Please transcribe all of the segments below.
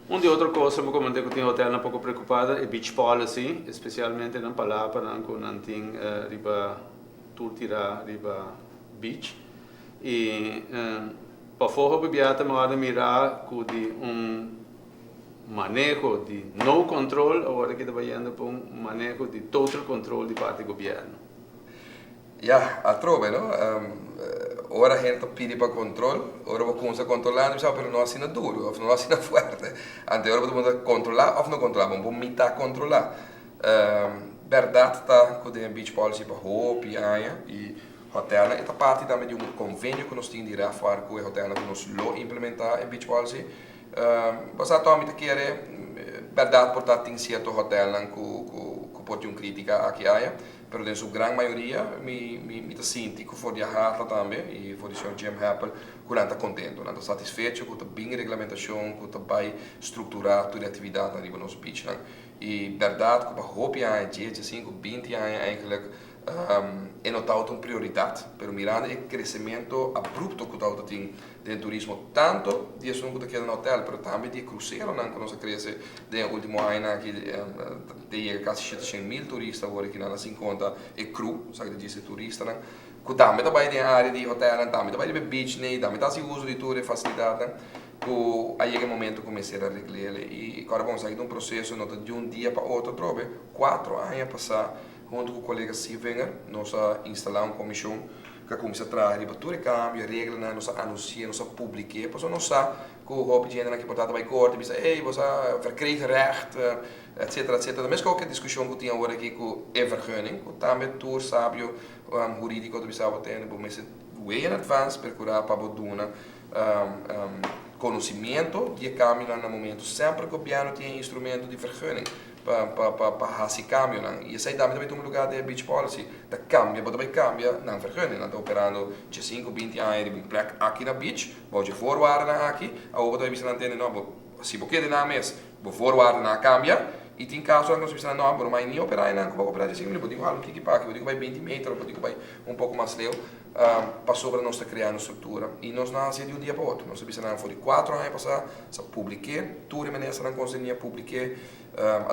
Uma de outra coisa, como comentei que o hotel um pouco preocupada, é beach policy, especialmente na Palapa, não tem riba turtira riba beach. E para fora bebiata me mirar com de manejo de no control, agora que está indo para manejo de total control de parte do governo. Ja, altrove, no? Ora a gente pede para controle, ora vamos começar a controlar, mas não assim duro, ou não assim forte. Ante ora vamos controlar ou não controlar, vamos mitar controlar. Verdade está que tem beach policy para roupa e hotel, esta parte também de convênio que nós temos de fazer com o hotel que nós lo implementar em beach policy. Mas a tua quer verdade portanto tem certo hotel que pode crítica aqui pero em sua grande maioria me sinto que for viajar também e for o Sr. Jim Happel que está contente, está satisfeito com a bem regulamentação, com a bem estruturar toda a atividade na nível do nosso beach. E verdade que para roupa é 10, 5, 20 anos eigenlijk é notado uma prioridade, pero mirando o crescimento abrupto que o tem do turismo, tanto de isso que está no hotel, pero também de cruzeiro, que nós cresce no último ano que tem quase 700.000 turistas agora que não se conta e cru, sabe de dizer turista, que também está de área de hotel, também está de beach, também está se uso de toda a facilidade, que aí é o momento começar a regler e agora vamos sair de um processo de um dia para outro, trobe 4 anos passar junto com o colega Sivenger, nós instalamos uma comissão que começa a trazer todo o câmbio, regras, nós anunciamos, nós publicamos, depois nós sabemos que o hoop de gente que portanto vai corte, diz, ei, você verkrijgt recht, etc, etc. Mas qualquer discussão que tinha agora aqui com a vergunning, que também tu sabe o jurídico do Bissau tem, por mas way in advance procurar para boduna conhecimento de câmbio no momento, sempre que o governo tem instrumento de vergunning para esse câmbio, e isso aí também tem um lugar de beach policy, da cambia, mas também cambia na vergunning, está operando de 5, 20 anos de plek aqui na beach, pode voorwaarden aqui, a outra também precisa entender, não, se você quer na mesa, vou voorwaarden na cambia, e tem casos que nós precisamos, não, mas nem operar, não, como operar de 5 minutos, pode ir um tique para aqui, pode ir 20 metros, pode ir um pouco mais leu, para sobre nós criar uma estrutura, e nós não fazemos de um dia para o outro, nós precisamos de 4 anos passar, publiquei, tudo de maneira que não conseguia publiquei,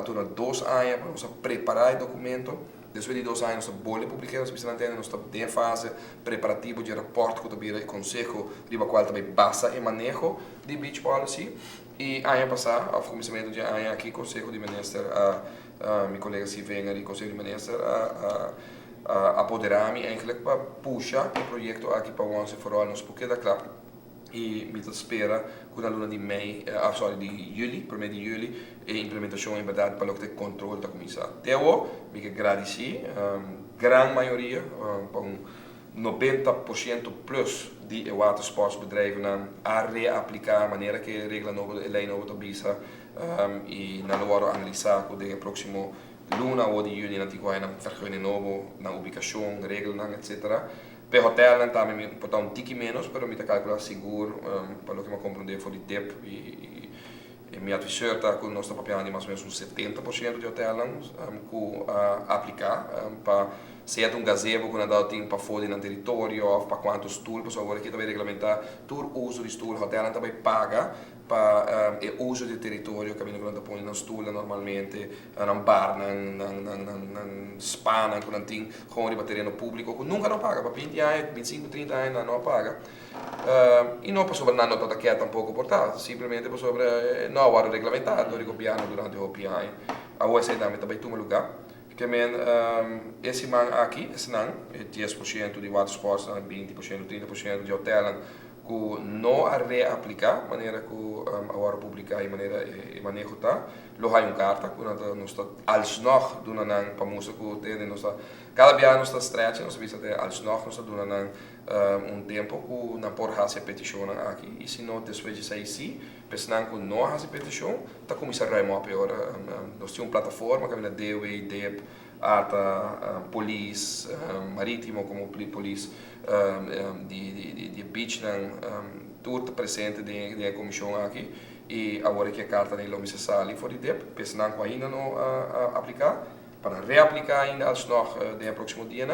durante 2 anos, para nós preparar o documento, depois de 2 anos, nós vamos publicar, nós precisamos entender, nós estamos em fase preparativa de reporte que também o conselho, de qual também basa em manejo de beach policy, e ano passado, ao começamento de ano aqui, o Conselho de Ministros, meu colega Sivenger e o Conselho de Ministros, apoderar-me para puxar o projeto aqui para o Once for All, nos porque da club. E me espera que na luna de juli, 1 de juli, a implementação em verdade para o controle da comissão. Até hoje, me agradeço, grande maioria, para 90% plus de watersportsbedrijven a reaplicar a maneira que a regra nova, a lei nova visa e na hora analisar com o próximo luna ou de juni na tigua na vergunning novo, na ubicação, regras, etc. Per hotel também portar um tique menos, pero me calcular seguro, para o que me compreender for de DEP e minha advisor está com nós papel de mais ou menos uns 70% de hotel que aplicar para ser gazebo que não tem para fora no território ou para quantos tours, agora aqui também regulamentar todo o uso de stool, hotel também paga para o uso do território, que não põe na stool normalmente, na bar, na spa, que não tem com o terreno público, que nunca não paga, para 20 anos, 25, 30 anos não paga. E não para sobre nada toda que é tampouco portar, simplesmente para sobre não hora regulamentado, do governo durante o PI. A OSC também tem um lugar. Que esse man aqui, esse não, 10% de watersports, 20%, 30% de hotel, que não a reaplicar, maneira que a hora pública e maneira e manejo tá, lo há carta, que nós está alsnog do nan para música que tem nós cada dia nós está stretch, nós visa até alsnog nós do nan tempo que na por hacer petição aqui e se não depois de sair sim, pensando que não hacer petição, tá começar a remar pior, nós temos uma plataforma que é DOE, DEP, ATA, Police, Marítimo como Police de beach tudo presente da comissão aqui e agora que a carta nem lomisa sali for de DEP, pensando que ainda não aplicar para reaplicar ainda alsnog de próximo dia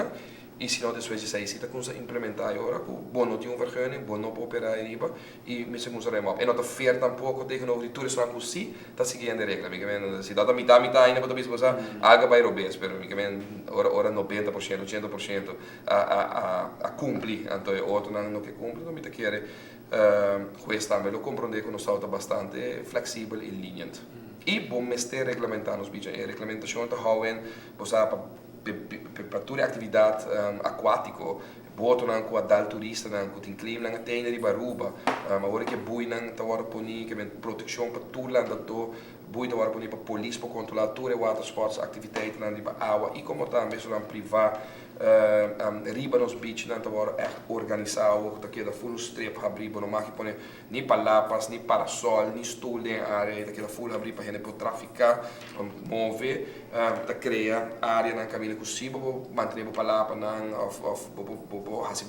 E se não, depois disso aí, se você implementar agora, com bom não tem vergunning, bom não pode operar aí, e me se você remop. E não te fair tampouco tegenover de turismo que sim, está seguindo a regra. Se dá a mitad ainda, pode pensar, água vai robes, mas ora 90%, 80% a cumprir, então outro não que cumpre, não me te quer. Questo também eu compreendo que nós estamos bastante flexível e lenient. E bom mestre regulamentar nos bichos, a regulamentação está houden, para toda atividade aquática, boto não com a dal turista não com inclina na tenda de baruba, mas agora que boi não tá agora poni que proteção para tudo lá do boi tá agora poni para polícia para controlar toda water sports atividade na de água e como também só privado riba nos beach não tá agora é organizado tá que da full strip abrir não mais que pone nem palapas nem parasol nem stool de área tá que da full abrir para gente para traficar mover tá criar área na caminho possível manter o palapa não of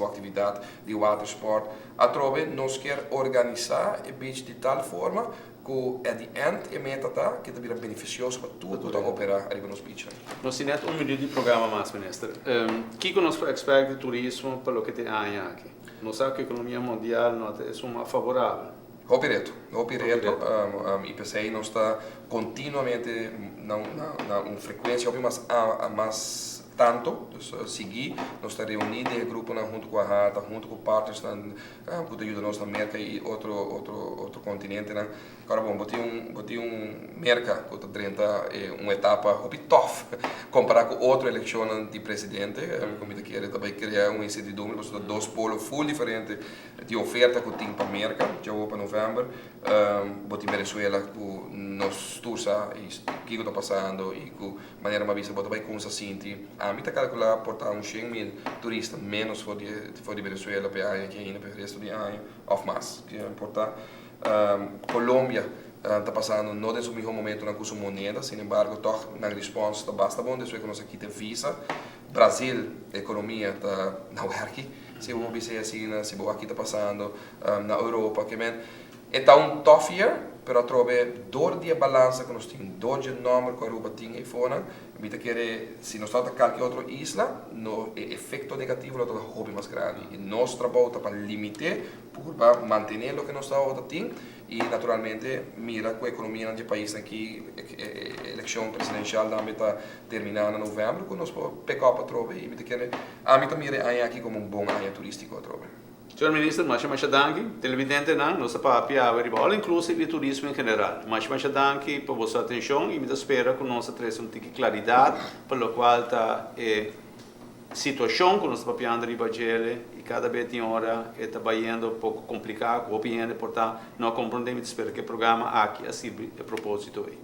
atividade de water sport a trove nós quer organizar o beach de tal forma que at the end a meta tá que também é beneficioso para tudo que operar ali nos beach. Nós temos minuto de programa mais, ministro. Que conosco expert de turismo para o que tem aqui? Nós sabemos que a economia mundial não é uma favorável. Opireto, IPCI não está continuamente na frequência, mas tanto, seguir, nós estamos reunidos em grupo junto com a RATA, junto com partners, que ajudam-nos na América e outro continente. Agora, bom, botei América, que está uma etapa tough, comparado com outra eleição de presidente, como eu quero também criar incertidumbre, porque são dois polos full diferentes de oferta que tem para a América, já para novembro, botei Venezuela, que nós tursa e o que está passando e que maneira mais vista, botei com assim, a mim está calculado portar 100.000 turistas menos for de Venezuela para aí que ainda para o resto do ano, ou mais, que é importante. Colômbia está passando não nesse mesmo momento na curso moneda, sin embargo, na resposta está basta bom, depois que nós aqui tem visa. Brasil, a economia está na work, se vou dizer assim, se vou aqui está passando na Europa, que bem, então tough year, pero trove dor de balança que nós temos, dor de número que a Aruba tem aí fora, vita que se nós estamos a qualquer outra isla, no efeito negativo é o hobby mais grande. E nós trabalhamos para limitar, para manter o que nós estamos tendo e naturalmente mira com a economia do país aqui, a eleição presidencial também está terminando em novembro, que nós podemos pegar para trove e vita que a mim também mira aqui como bom área turístico a trove. Senhor Ministro, mas danke, televidente não, nossa papia averiguar, inclusive turismo em geral. Mas danke por vossa atenção e me espera que nós traz um pouco de claridade, pelo qual está a situação que nós papiando riba gele e cada vez tem hora está indo um pouco complicado, opinião, portanto, não compreendemos, espero que o programa aqui a propósito aí.